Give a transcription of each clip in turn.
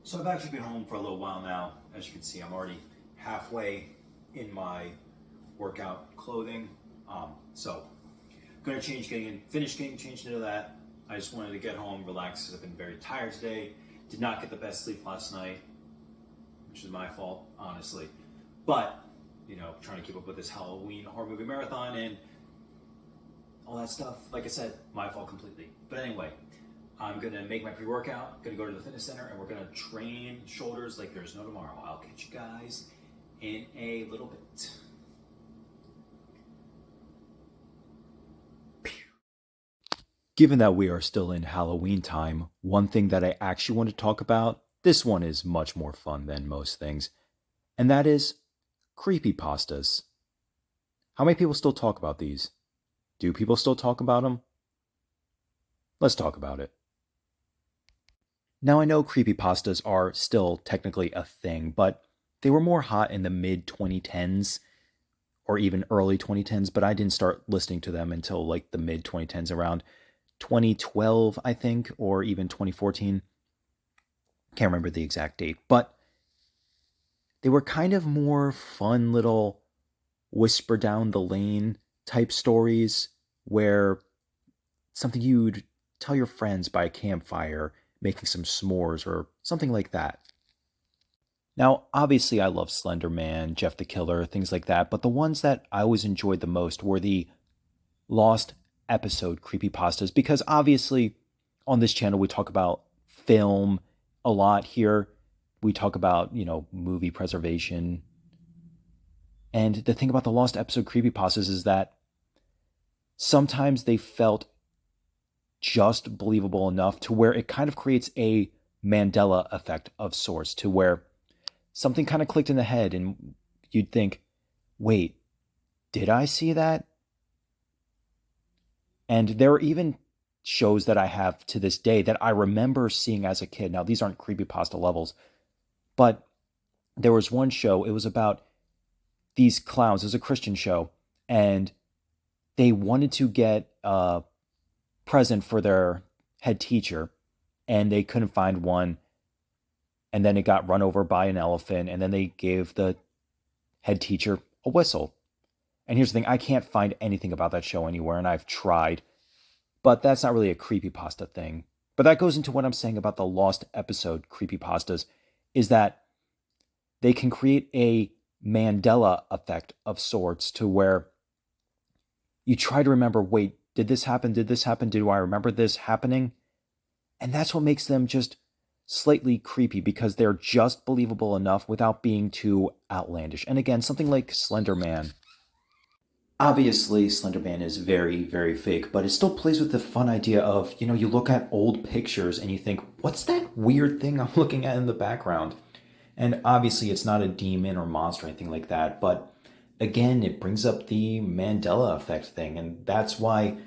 So I've actually been home for a little while now. As you can see, I'm already halfway in my workout clothing. So gonna finish getting changed into that. I just wanted to get home, relax, because I've been very tired today. Did not get the best sleep last night, which is my fault, honestly. But, trying to keep up with this Halloween horror movie marathon and all that stuff, like I said, my fault completely. But anyway, I'm gonna make my pre-workout, gonna go to the fitness center, and we're gonna train shoulders like there's no tomorrow. I'll catch you guys in a little bit. Given that we are still in Halloween time, one thing that I actually want to talk about, this one is much more fun than most things, and that is creepypastas. How many people still talk about these? Do people still talk about them? Let's talk about it. Now I know creepypastas are still technically a thing, but they were more hot in the mid 2010s or even early 2010s, but I didn't start listening to them until like the mid 2010s, around 2012, I think, or even 2014. Can't remember the exact date, but they were kind of more fun little whisper down the lane type stories where something you'd tell your friends by a campfire, making some s'mores or something like that. Now, obviously, I love Slender Man, Jeff the Killer, things like that, but the ones that I always enjoyed the most were the lost episode creepypastas, because obviously on this channel we talk about film a lot here. We talk about, movie preservation. And the thing about the lost episode creepypastas is that sometimes they felt just believable enough to where it kind of creates a Mandela effect of sorts, to where something kind of clicked in the head and you'd think, wait, did I see that? And there are even shows that I have to this day that I remember seeing as a kid. Now, these aren't creepypasta levels, but there was one show, it was about these clowns. It was a Christian show, and they wanted to get a present for their head teacher, and they couldn't find one. And then it got run over by an elephant, and then they gave the head teacher a whistle. And here's the thing, I can't find anything about that show anywhere, and I've tried, but that's not really a creepypasta thing. But that goes into what I'm saying about the lost episode creepypastas, is that they can create a Mandela effect of sorts, to where you try to remember, wait, did this happen? Did this happen? Do I remember this happening? And that's what makes them just slightly creepy, because they're just believable enough without being too outlandish. And again, something like Slender Man. Obviously, Slender Man is very, very fake, but it still plays with the fun idea of, you look at old pictures and you think, what's that weird thing I'm looking at in the background? And obviously, it's not a demon or monster or anything like that, but again, it brings up the Mandela effect thing, and that's where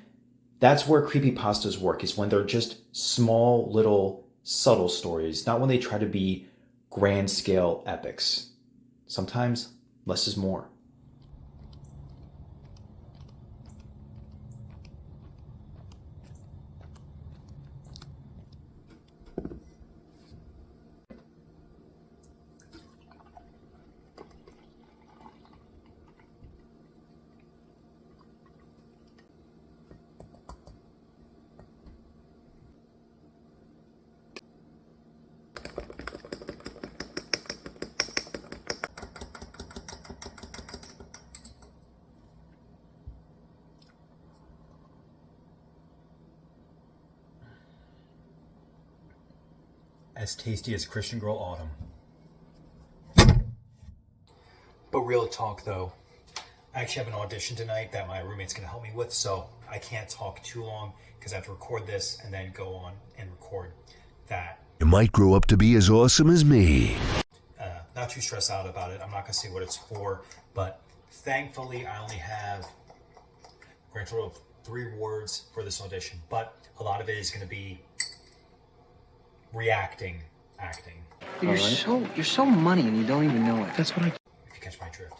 creepypastas work, is when they're just small, little, subtle stories, not when they try to be grand scale epics. Sometimes less is more. As tasty as Christian Girl Autumn. But real talk though, I actually have an audition tonight that my roommate's gonna help me with, so I can't talk too long because I have to record this and then go on and record that. You might grow up to be as awesome as me. Not too stressed out about it. I'm not gonna say what it's for, but thankfully I only have a grand total of 3 words for this audition, but a lot of it is gonna be acting. You're so money and you don't even know it. That's what if you catch my drift.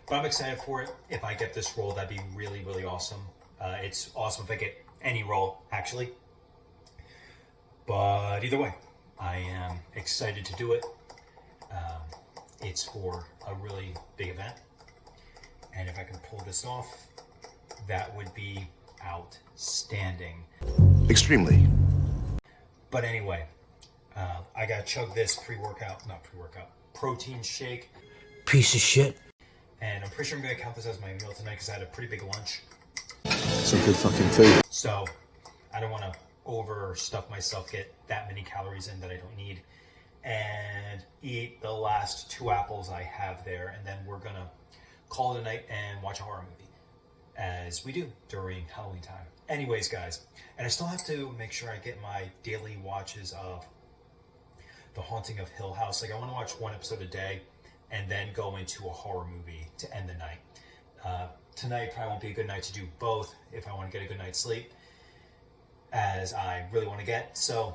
But I'm excited for it. If I get this role, that'd be really, really awesome. It's awesome if I get any role, actually. But either way, I am excited to do it. It's for a really big event. And if I can pull this off, that would be outstanding. Extremely. But anyway, I gotta chug this protein shake. Piece of shit. And I'm pretty sure I'm gonna count this as my meal tonight because I had a pretty big lunch. Some good fucking food. So I don't want to overstuff myself, get that many calories in that I don't need, and eat the last 2 apples I have there, and then we're gonna call it a night and watch a horror movie, as we do during Halloween time. Anyways, guys, and I still have to make sure I get my daily watches of The Haunting of Hill House. Like, I want to watch 1 episode a day and then go into a horror movie to end the night. Tonight probably won't be a good night to do both if I want to get a good night's sleep, as I really want to get. So,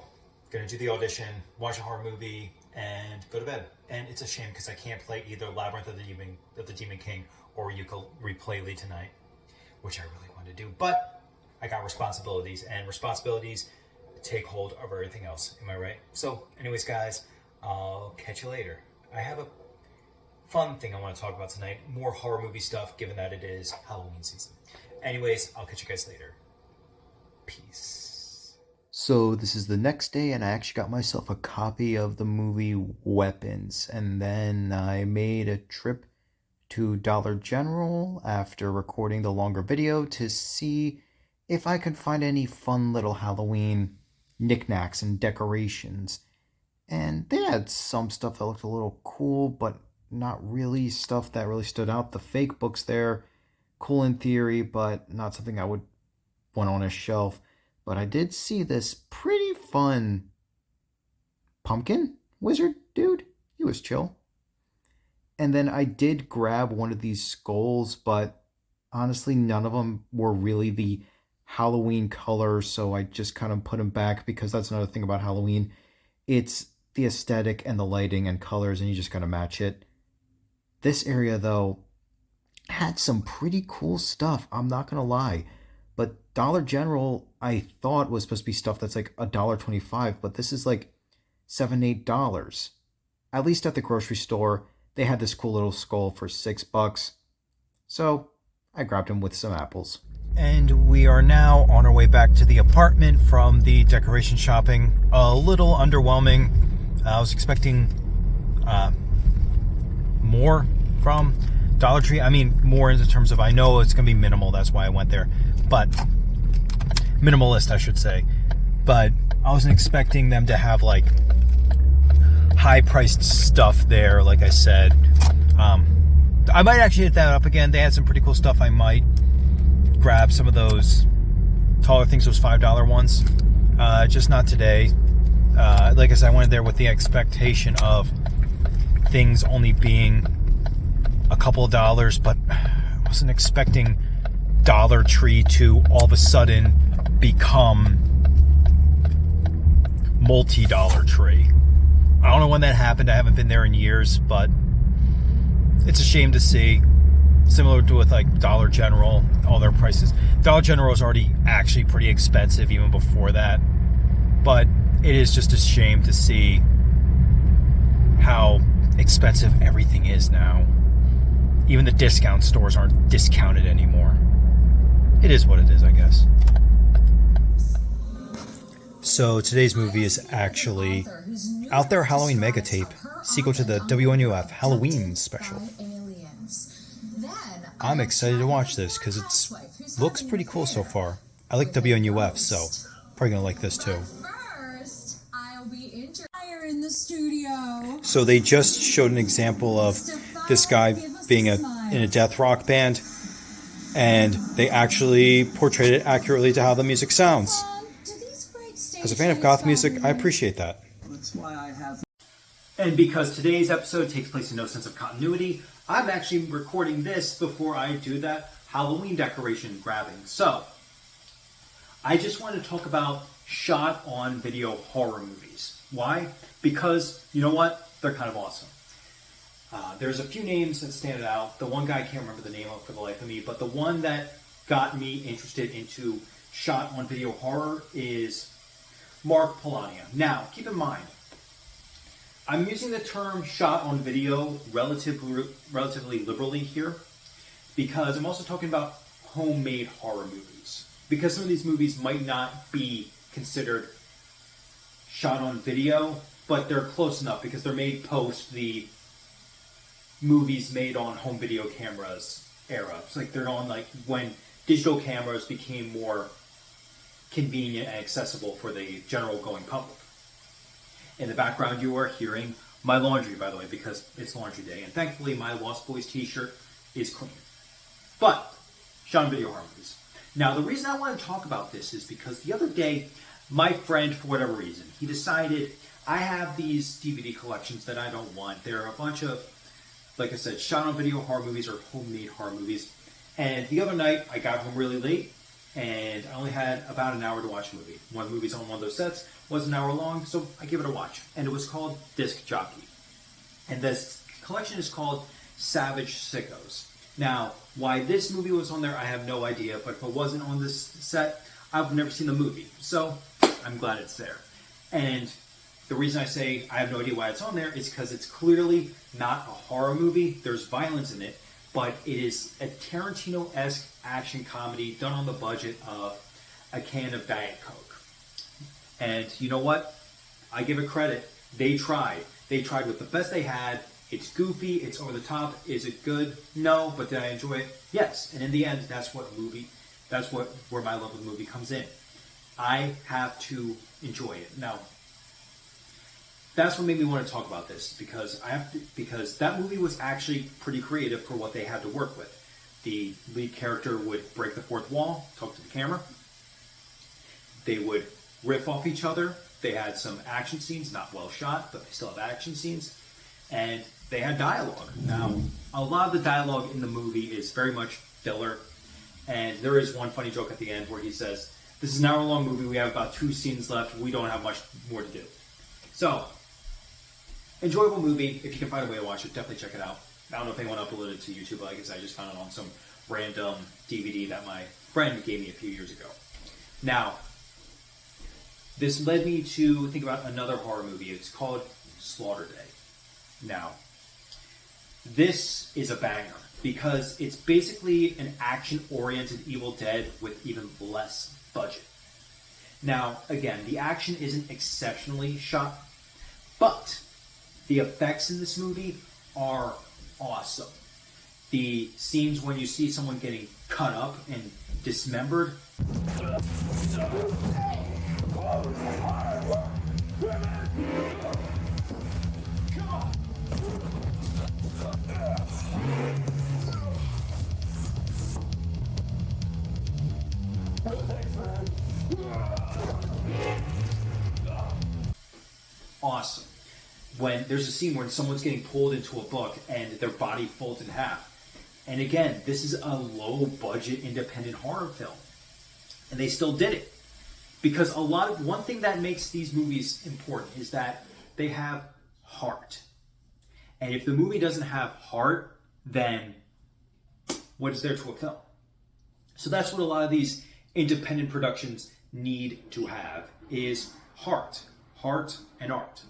gonna do the audition, watch a horror movie, and go to bed. And it's a shame because I can't play either Labyrinth of the Demon King or Ukulele tonight, which I really want to do. But I got responsibilities, and responsibilities take hold of everything else. Am I right? So, anyways, guys, I'll catch you later. I have a fun thing I want to talk about tonight. More horror movie stuff, given that it is Halloween season. Anyways, I'll catch you guys later. Peace. So this is the next day, and I actually got myself a copy of the movie Weapons. And then I made a trip to Dollar General after recording the longer video to see if I could find any fun little Halloween knickknacks and decorations. And they had some stuff that looked a little cool, but not really stuff that really stood out. The fake books there, cool in theory, but not something I would want on a shelf. But I did see this pretty fun pumpkin wizard dude. He was chill. And then I did grab one of these skulls, but honestly, none of them were really the Halloween color, so I just kind of put them back, because that's another thing about Halloween. It's the aesthetic and the lighting and colors, and you just gotta match it. This area, though, had some pretty cool stuff, I'm not gonna lie. But Dollar General, I thought, was supposed to be stuff that's like $1.25, but this is like $7, $8. At least at the grocery store, they had this cool little skull for $6. So I grabbed him with some apples. And we are now on our way back to the apartment from the decoration shopping. A little underwhelming. I was expecting more from Dollar Tree. I mean, more in terms of, I know it's going to be minimal, that's why I went there. But, minimalist, I should say. But I wasn't expecting them to have, like, high-priced stuff there, like I said. I might actually hit that up again. They had some pretty cool stuff. I might grab some of those taller things, those $5 ones. Just not today. Like I said, I went there with the expectation of things only being a couple of dollars, but I wasn't expecting Dollar Tree to all of a sudden become multi-Dollar Tree. I don't know when that happened. I haven't been there in years, but it's a shame to see. Similar to with like Dollar General, all their prices. Dollar General is already actually pretty expensive even before that, but it is just a shame to see how expensive everything is now. Even the discount stores aren't discounted anymore. It is what it is, I guess. So today's movie is actually Out There Halloween Mega Tape, sequel to the WNUF Halloween special. I'm excited to watch this because it looks pretty cool so far. I like WNUF, so probably gonna like this too. In the studio. So they just showed an example of this guy being in a death rock band, and they actually portrayed it accurately to how the music sounds. As a fan of goth music, I appreciate that. That's why I have. And because today's episode takes place in no sense of continuity, I'm actually recording this before I do that Halloween decoration grabbing. So, I just want to talk about shot on video horror movies. Why? Because, you know what? They're kind of awesome. There's a few names that stand out. The one guy I can't remember the name of for the life of me, but the one that got me interested into shot on video horror is Mark Polania. Now, keep in mind, I'm using the term shot on video relatively liberally here because I'm also talking about homemade horror movies. Because some of these movies might not be considered shot on video, but they're close enough because they're made post the movies made on home video cameras era. It's like they're on like when digital cameras became more convenient and accessible for the general going public. In the background, you are hearing my laundry, by the way, because it's laundry day. And thankfully, my Lost Boys t-shirt is clean. But, shot on video horror movies. Now, the reason I want to talk about this is because the other day, my friend, for whatever reason, he decided, I have these DVD collections that I don't want. There are a bunch of, like I said, shot on video horror movies or homemade horror movies. And the other night, I got home really late, and I only had about an hour to watch a movie. One movie's on one of those sets, was an hour long, so I gave it a watch. And it was called Disc Jockey. And this collection is called Savage Sickos. Now, why this movie was on there, I have no idea, but if it wasn't on this set, I've never seen the movie. So, I'm glad it's there. And the reason I say I have no idea why it's on there is because it's clearly not a horror movie. There's violence in it, but it is a Tarantino-esque action comedy done on the budget of a can of Diet Coke. And you know what? I give it credit. They tried. They tried with the best they had. It's goofy. It's over the top. Is it good? No. But did I enjoy it? Yes. And in the end, that's where my love of the movie comes in. I have to enjoy it. Now, that's what made me want to talk about this because that movie was actually pretty creative for what they had to work with. The lead character would break the fourth wall, talk to the camera. They would riff off each other. They had some action scenes, not well shot, but they still have action scenes. And they had dialogue. Now, a lot of the dialogue in the movie is very much filler. And there is one funny joke at the end where he says, "This is an hour-long movie. We have about 2 scenes left. We don't have much more to do." So, enjoyable movie. If you can find a way to watch it, definitely check it out. I don't know if anyone uploaded it to YouTube, but like I said, I just found it on some random DVD that my friend gave me a few years ago. Now, this led me to think about another horror movie. It's called Slaughter Day. Now, this is a banger because it's basically an action-oriented Evil Dead with even less budget. Now, again, the action isn't exceptionally shot, but the effects in this movie are awesome. The scenes when you see someone getting cut up and dismembered. Awesome. When there's a scene where someone's getting pulled into a book and their body folds in half. And again, this is a low-budget independent horror film. And they still did it. Because one thing that makes these movies important is that they have heart. And if the movie doesn't have heart, then what is there to a film? So that's what a lot of these independent productions need to have, is heart. Heart and art.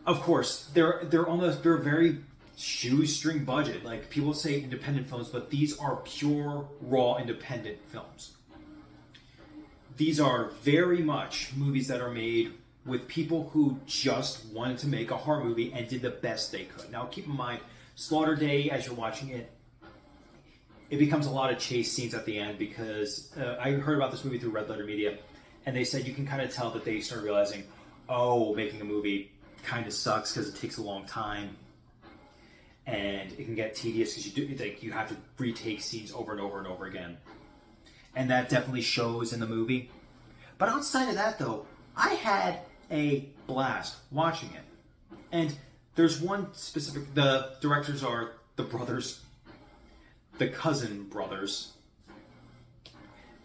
Of course, they're very shoestring budget. Like, people say independent films, but these are pure, raw, independent films. These are very much movies that are made with people who just wanted to make a horror movie and did the best they could. Now, keep in mind, Slaughter Day, as you're watching it, it becomes a lot of chase scenes at the end because I heard about this movie through Red Letter Media, and they said you can kind of tell that they started realizing, oh, making a movie kind of sucks because it takes a long time, and it can get tedious because you have to retake scenes over and over and over again, and that definitely shows in the movie. But outside of that, though, I had a blast watching it. And there's one specific. The directors are the brothers, the cousin brothers.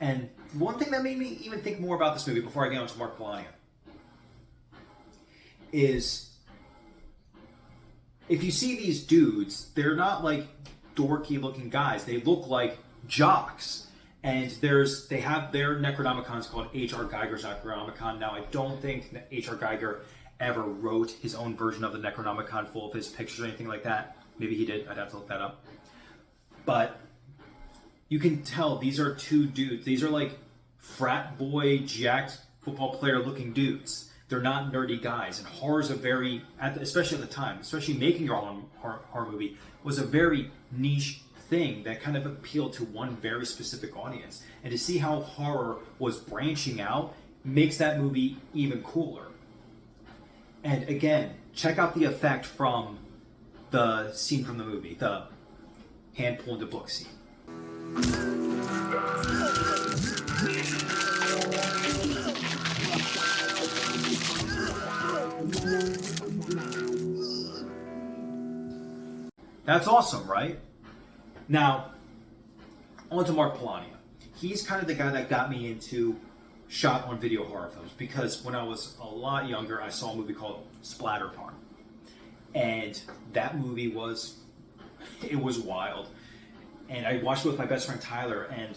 And one thing that made me even think more about this movie before I get on to Mark Polania is, if you see these dudes, they're not like dorky looking guys. They look like jocks. And they have their Necronomicons called H.R. Geiger's Necronomicon. Now, I don't think H.R. Geiger ever wrote his own version of the Necronomicon full of his pictures or anything like that. Maybe he did. I'd have to look that up. But you can tell these are two dudes. These are like frat boy, jacked football player looking dudes. They're not nerdy guys. And horror's a very, especially at the time, especially making your own horror movie, was a very niche thing that kind of appealed to one very specific audience. And to see how horror was branching out makes that movie even cooler. And again, check out the effect from the scene from the movie, the hand pulling the book scene. That's awesome, right? Now, on to Mark Polania. He's kind of the guy that got me into shot on video horror films, because when I was a lot younger, I saw a movie called Splatter Park. And that movie was wild. And I watched it with my best friend Tyler, and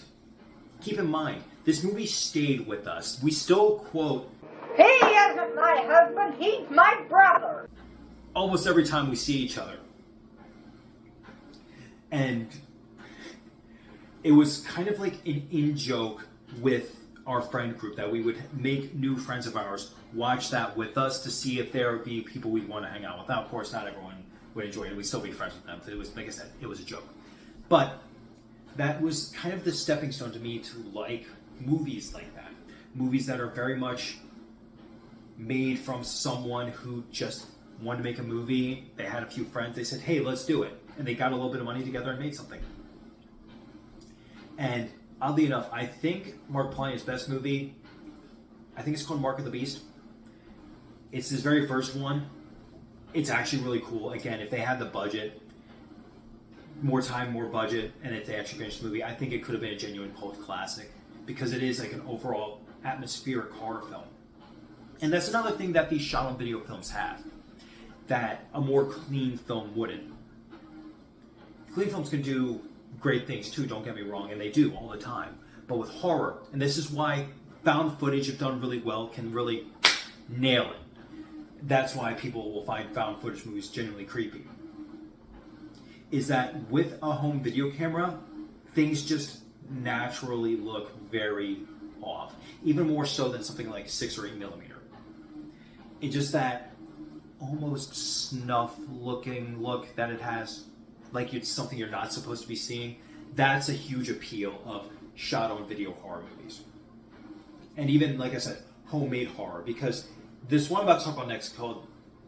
keep in mind, this movie stayed with us. We still quote, "He isn't my husband, he's my brother," almost every time we see each other. And it was kind of like an in-joke with our friend group that we would make new friends of ours watch that with us to see if there would be people we'd want to hang out with. Now, of course, not everyone would enjoy it. We'd still be friends with them. It was, like I said, it was a joke. But that was kind of the stepping stone to me to like movies like that. Movies that are very much made from someone who just wanted to make a movie. They had a few friends. They said, hey, let's do it. And they got a little bit of money together and made something. And oddly enough, I think Mark Polania's best movie, I think it's called Mark of the Beast. It's his very first one. It's actually really cool. Again, if they had the budget, more time, more budget, and if they actually finished the movie, I think it could have been a genuine cult classic, because it is like an overall atmospheric horror film. And that's another thing that these shot on video films have that a more clean film wouldn't. Clean films can do great things too, don't get me wrong, and they do all the time. But with horror, and this is why found footage, if done really well, can really nail it. That's why people will find found footage movies genuinely creepy. Is that with a home video camera, things just naturally look very off. Even more so than something like 6 or 8 millimeter. It's just that almost snuff looking look that it has, like it's something you're not supposed to be seeing. That's a huge appeal of shot on video horror movies. And even, like I said, homemade horror, because this one I'm about to talk about next, called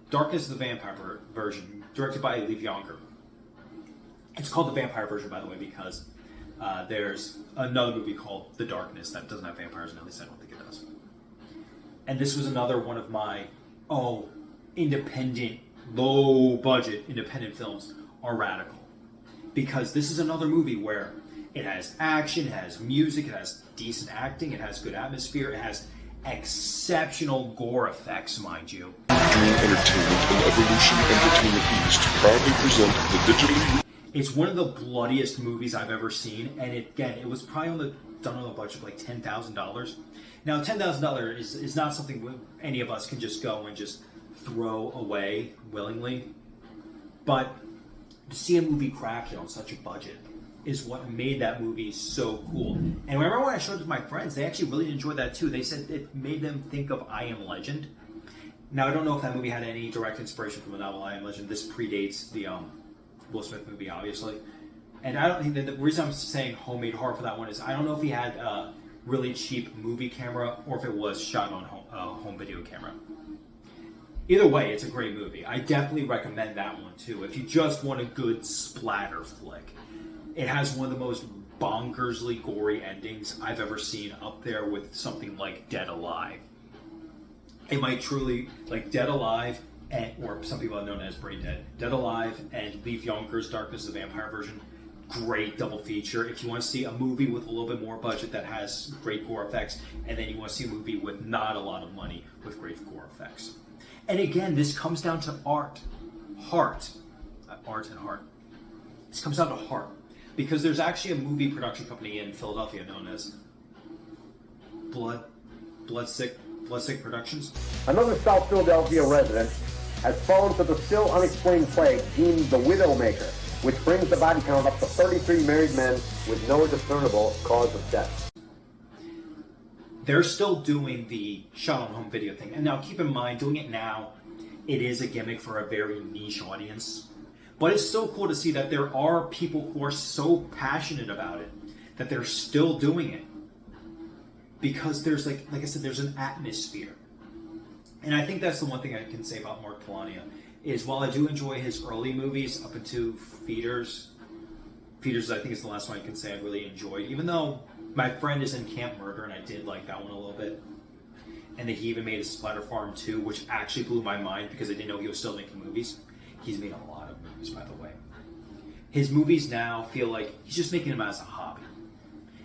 Darkness of the Vampire version, directed by Leif Jonker. It's called the vampire version, by the way, because there's another movie called The Darkness that doesn't have vampires, and at least I don't think it does. And this was another one of my, independent, low-budget independent films are radical. Because this is another movie where it has action, it has music, it has decent acting, it has good atmosphere, it has exceptional gore effects, mind you. Dream Entertainment and Evolution Entertainment East proudly present the digitally... It's one of the bloodiest movies I've ever seen, and it was probably done on a budget of like $10,000. Now, $10,000 is not something any of us can just go and just throw away willingly, but to see a movie crafted on such a budget is what made that movie so cool. And I remember when I showed it to my friends, they actually really enjoyed that too. They said it made them think of I Am Legend. Now, I don't know if that movie had any direct inspiration from the novel I Am Legend. This predates the Will Smith movie, obviously. And I don't think that the reason I'm saying homemade horror for that one is I don't know if he had a really cheap movie camera or if it was shot on home video camera. Either way, it's a great movie. I definitely recommend that one too. If you just want a good splatter flick. It has one of the most bonkersly gory endings I've ever seen, up there with something like Dead Alive. It might truly, like Dead Alive, or some people have known it as Brain Dead. Dead Alive and Leif Jonker's Darkness of the Vampire version, great double feature. If you want to see a movie with a little bit more budget that has great gore effects, and then you want to see a movie with not a lot of money with great gore effects. And again, this comes down to art. Art and heart. This comes down to heart. Because there's actually a movie production company in Philadelphia known as Bloodsick Ballistic Productions. Another South Philadelphia resident has fallen to the still unexplained plague deemed the Widowmaker, which brings the body count up to 33 married men with no discernible cause of death. They're still doing the shot on home video thing. And now keep in mind, doing it now, it is a gimmick for a very niche audience. But it's still cool to see that there are people who are so passionate about it that they're still doing it. Because there's, like I said, there's an atmosphere. And I think that's the one thing I can say about Mark Polania, is while I do enjoy his early movies up into Feeders, I think is the last one I can say I really enjoyed, even though my friend is in Camp Murder and I did like that one a little bit. And then he even made a Splatter Farm 2, which actually blew my mind because I didn't know he was still making movies. He's made a lot of movies, by the way. His movies now feel like he's just making them as a hobby.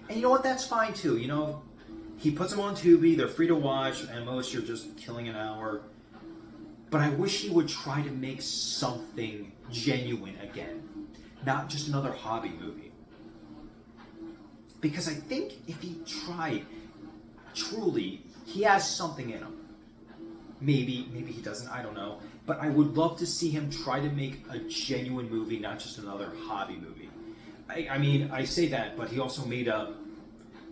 And you know what? That's fine too. You know, he puts them on Tubi, they're free to watch, and most you're just killing an hour. But I wish he would try to make something genuine again, not just another hobby movie. Because I think if he tried, truly, he has something in him. Maybe he doesn't, I don't know. But I would love to see him try to make a genuine movie, not just another hobby movie. I mean, I say that, but he also made a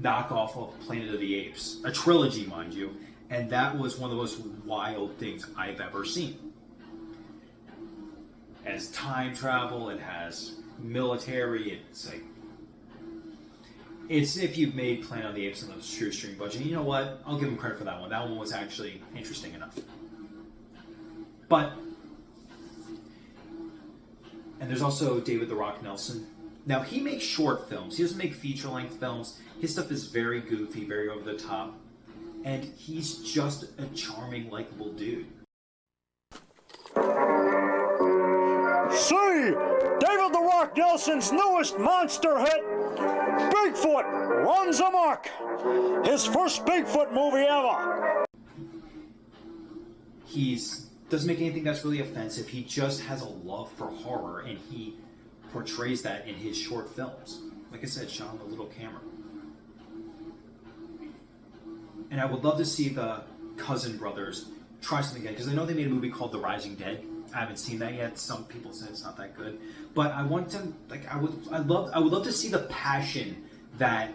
knockoff of Planet of the Apes. A trilogy, mind you. And that was one of the most wild things I've ever seen. It has time travel, it has military, it's like... It's if you've made Planet of the Apes on a shoestring budget. You know what? I'll give him credit for that one. That one was actually interesting enough. But... And there's also David "The Rock" Nelson. Now, he makes short films. He doesn't make feature-length films. His stuff is very goofy, very over the top. And he's just a charming, likable dude. See, David "The Rock" Nelson's newest monster hit, Bigfoot Runs Amok. His first Bigfoot movie ever. He doesn't make anything that's really offensive. He just has a love for horror, and he portrays that in his short films. Like I said, shot on a little camera. And I would love to see the Cousin brothers try something again, because I know they made a movie called The Rising Dead. I haven't seen that yet. Some people say it's not that good, but I want to, like, I would love to see the passion that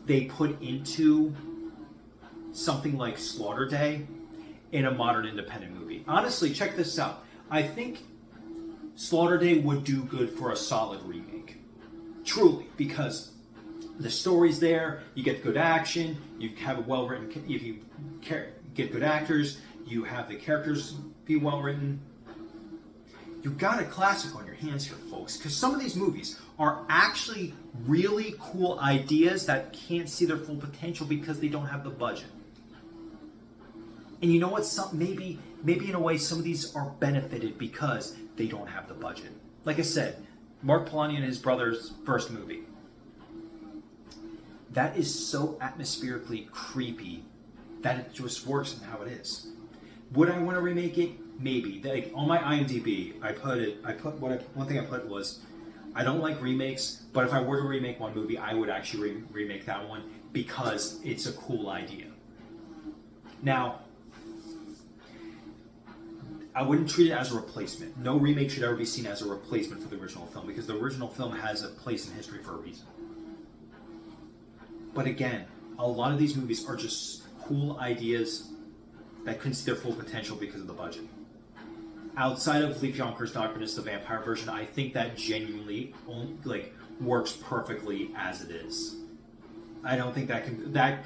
they put into something like Slaughter Day in a modern independent movie. Honestly, check this out. I think Slaughter Day would do good for a solid remake. Truly, because the story's there, you get good action, you have a well-written, if you get good actors, you have the characters be well-written. You've got a classic on your hands here, folks, because some of these movies are actually really cool ideas that can't see their full potential because they don't have the budget. And you know what? Maybe in a way, some of these are benefited because they don't have the budget. Like I said, Mark Polania and his brother's first movie. That is so atmospherically creepy that it just works in how it is. Would I want to remake it? Maybe. Like, on my IMDb, one thing I put was, I don't like remakes, but if I were to remake one movie, I would actually remake that one because it's a cool idea. Now, I wouldn't treat it as a replacement. No remake should ever be seen as a replacement for the original film because the original film has a place in history for a reason. But again, a lot of these movies are just cool ideas that couldn't see their full potential because of the budget. Outside of Leif Jonker's Darkness, the vampire version, I think that genuinely works perfectly as it is. I don't think that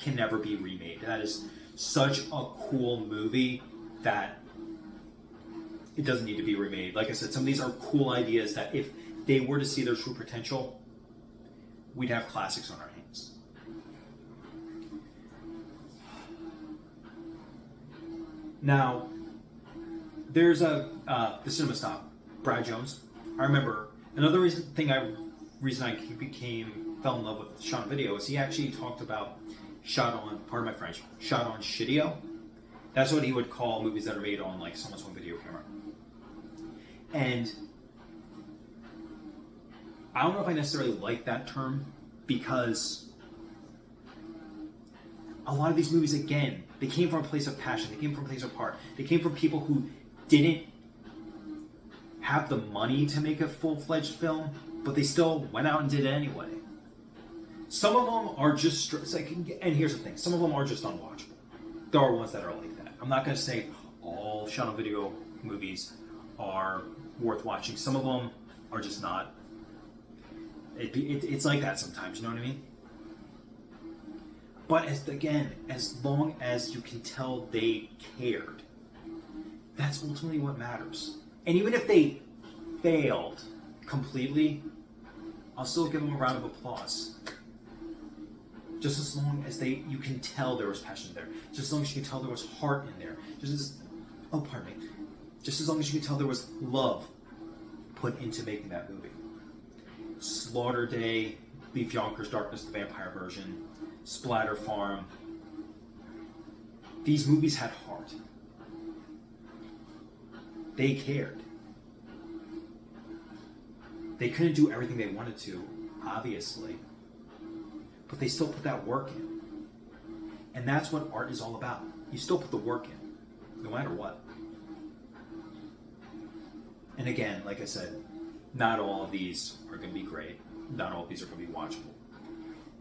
can never be remade. That is such a cool movie that it doesn't need to be remade. Like I said, some of these are cool ideas that if they were to see their true potential, we'd have classics on our hands. Now, there's the cinema stop, Brad Jones. I remember another reason I fell in love with shot on video is he actually talked about shot on, pardon my French, shot on shitio. That's what he would call movies that are made on like someone's home video camera. And I don't know if I necessarily like that term because a lot of these movies, again, they came from a place of passion. They came from a place of heart. They came from people who didn't have the money to make a full-fledged film, but they still went out and did it anyway. Some of them are just, it's like, and here's the thing, some of them are just unwatchable. There are ones that are like that. I'm not going to say all shot on video movies are worth watching. Some of them are just not. It's like that sometimes, you know what I mean? But again, as long as you can tell they cared, that's ultimately what matters. And even if they failed completely, I'll still give them a round of applause. Just as long as you can tell there was passion there. Just as long as you can tell there was heart in there. Just as long as you can tell there was love put into making that movie. Slaughter Day, Leaf Yonkers, Darkness, the Vampire Version, Splatter Farm. These movies had heart. They cared. They couldn't do everything they wanted to, obviously, but they still put that work in. And that's what art is all about. You still put the work in, no matter what. And again, like I said, not all of these are going to be great. Not all of these are going to be watchable.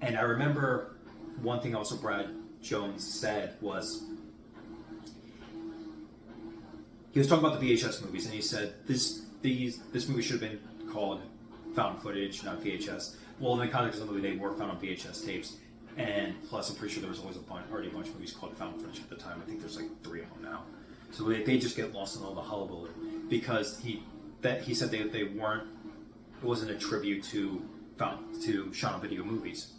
And I remember one thing also Brad Jones said was, he was talking about the VHS movies, and he said this movie should have been called found footage, not VHS. Well, in the context of the movie, they were found on VHS tapes, and plus, I'm pretty sure there was always already a bunch of movies called found footage at the time. I think there's like 3 of them now. So they just get lost in all the hullabaloo because he said they weren't. It wasn't a tribute to shot on video movies.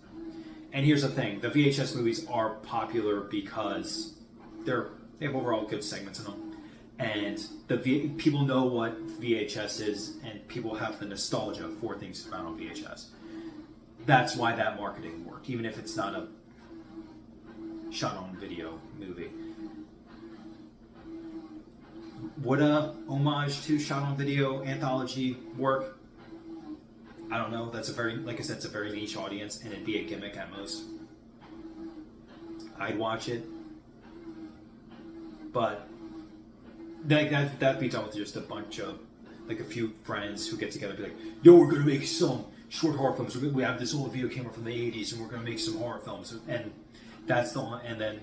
And here's the thing: the VHS movies are popular because they have overall good segments in them, and people know what VHS is, and people have the nostalgia for things found on VHS. That's why that marketing worked, even if it's not a shot on video movie. Would a homage to shot on video anthology work? I don't know. That's like I said, it's a very niche audience, and it'd be a gimmick at most. I'd watch it, but that'd be done with just a bunch of, like, a few friends who get together and be like, yo, we're gonna make some short horror films. We have this old video camera from the 80s, and we're gonna make some horror films. And that's and then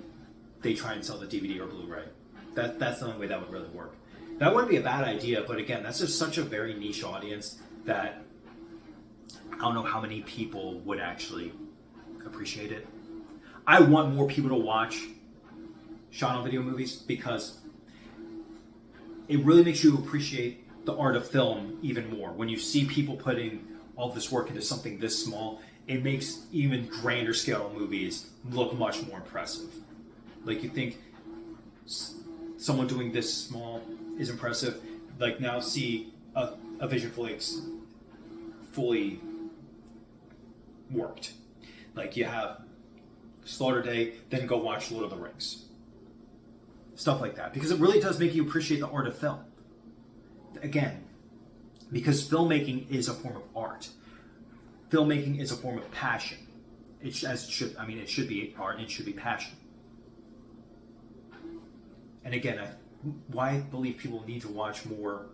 they try and sell the DVD or Blu-ray. That's the only way that would really work. That wouldn't be a bad idea, but again, that's just such a very niche audience that I don't know how many people would actually appreciate it. I want more people to watch shot on video movies because it really makes you appreciate the art of film even more. When you see people putting all this work into something this small, it makes even grander scale movies look much more impressive. Like, you think someone doing this small is impressive, like, now see a Vision Flakes fully worked. Like, you have Slaughter Day, then go watch Lord of the Rings. Stuff like that. Because it really does make you appreciate the art of film. Again, because filmmaking is a form of art. Filmmaking is a form of passion. It should be art and it should be passion. And again, why I believe people need to watch more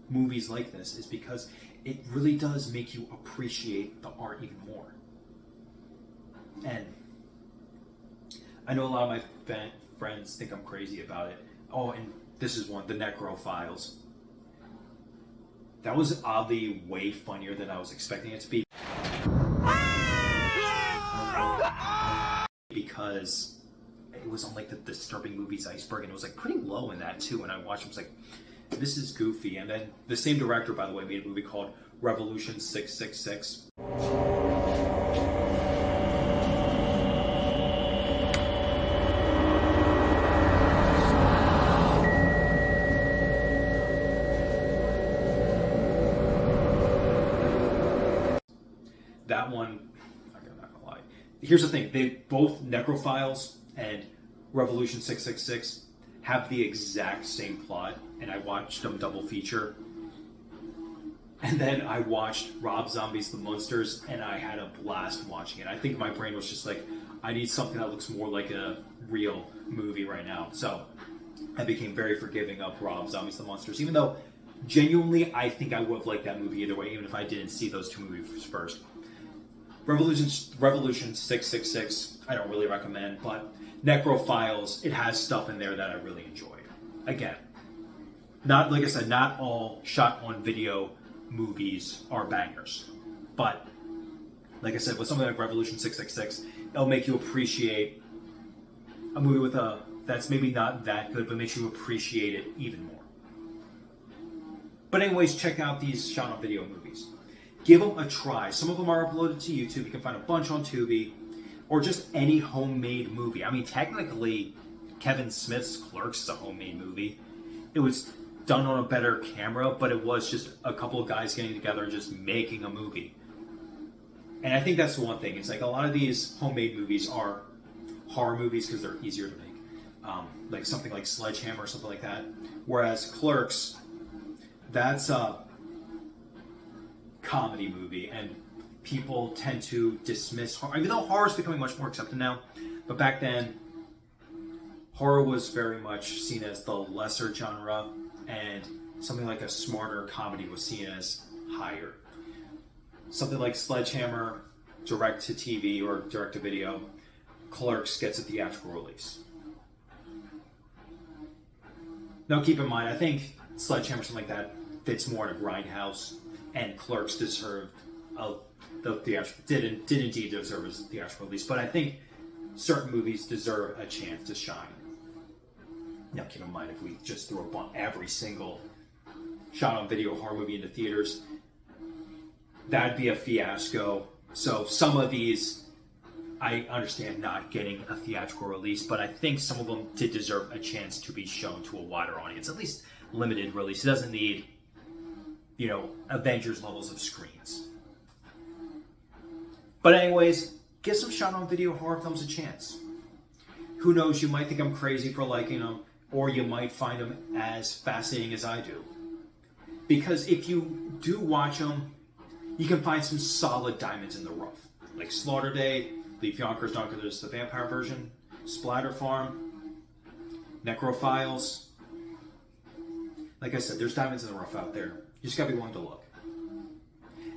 movies like this is because it really does make you appreciate the art even more. And I know a lot of my friends think I'm crazy about it. Oh, and this is one, the Necro Files. That was oddly way funnier than I was expecting it to be. Because it was on, like, the Disturbing Movies iceberg, and it was, like, pretty low in that too. And I watched it, I was like, this is goofy. And then the same director, by the way, made a movie called Revolution 666. That one, I'm not gonna lie. Here's the thing: they both Necrophiles and Revolution 666 have the exact same plot, and I watched them double feature. And then I watched Rob Zombie's The Monsters, and I had a blast watching it. I think my brain was just like, I need something that looks more like a real movie right now. So I became very forgiving of Rob Zombie's The Monsters, even though genuinely I think I would have liked that movie either way, even if I didn't see those two movies first. Revolution 666, I don't really recommend, but Necrophiles, it has stuff in there that I really enjoyed. Again, not, like I said, not all shot on video movies are bangers, but like I said, with something like Revolution 666, it'll make you appreciate a movie with that's maybe not that good, but makes you appreciate it even more. But anyways, check out these shot on video movies. Give them a try. Some of them are uploaded to YouTube. You can find a bunch on Tubi, or just any homemade movie. I mean, technically, Kevin Smith's Clerks is a homemade movie. It was done on a better camera, but it was just a couple of guys getting together and just making a movie. And I think that's the one thing. It's like a lot of these homemade movies are horror movies because they're easier to make. Like something like Sledgehammer or something like that. Whereas Clerks, that's a comedy movie, and people tend to dismiss horror. Even though horror is becoming much more accepted now, but back then, horror was very much seen as the lesser genre, and something like a smarter comedy was seen as higher. Something like Sledgehammer, direct to TV or direct to video, Clerks gets a theatrical release. Now keep in mind, I think Sledgehammer, something like that, fits more in a grindhouse, and Clerks deserved the theatrical, did indeed deserve a theatrical release, but I think certain movies deserve a chance to shine. Now keep in mind, if we just threw up on every single shot on video horror movie into theaters, that'd be a fiasco. So some of these, I understand not getting a theatrical release, but I think some of them did deserve a chance to be shown to a wider audience, at least limited release. It doesn't need, Avengers levels of screens. But anyways, give some shot on video horror films a chance. Who knows, you might think I'm crazy for liking them, or you might find them as fascinating as I do. Because if you do watch them, you can find some solid diamonds in the rough. Like Slaughter Day, Leaf Yonkers, Dunkers, the vampire version, Splatter Farm, Necrophiles. Like I said, there's diamonds in the rough out there. You just gotta be willing to look.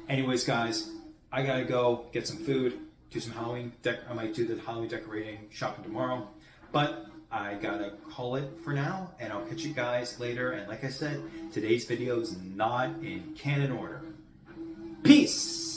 Anyways, guys, I gotta go get some food, do some Halloween. I might do the Halloween decorating shopping tomorrow, but I gotta call it for now, and I'll catch you guys later. And like I said, today's video is not in canon order. Peace!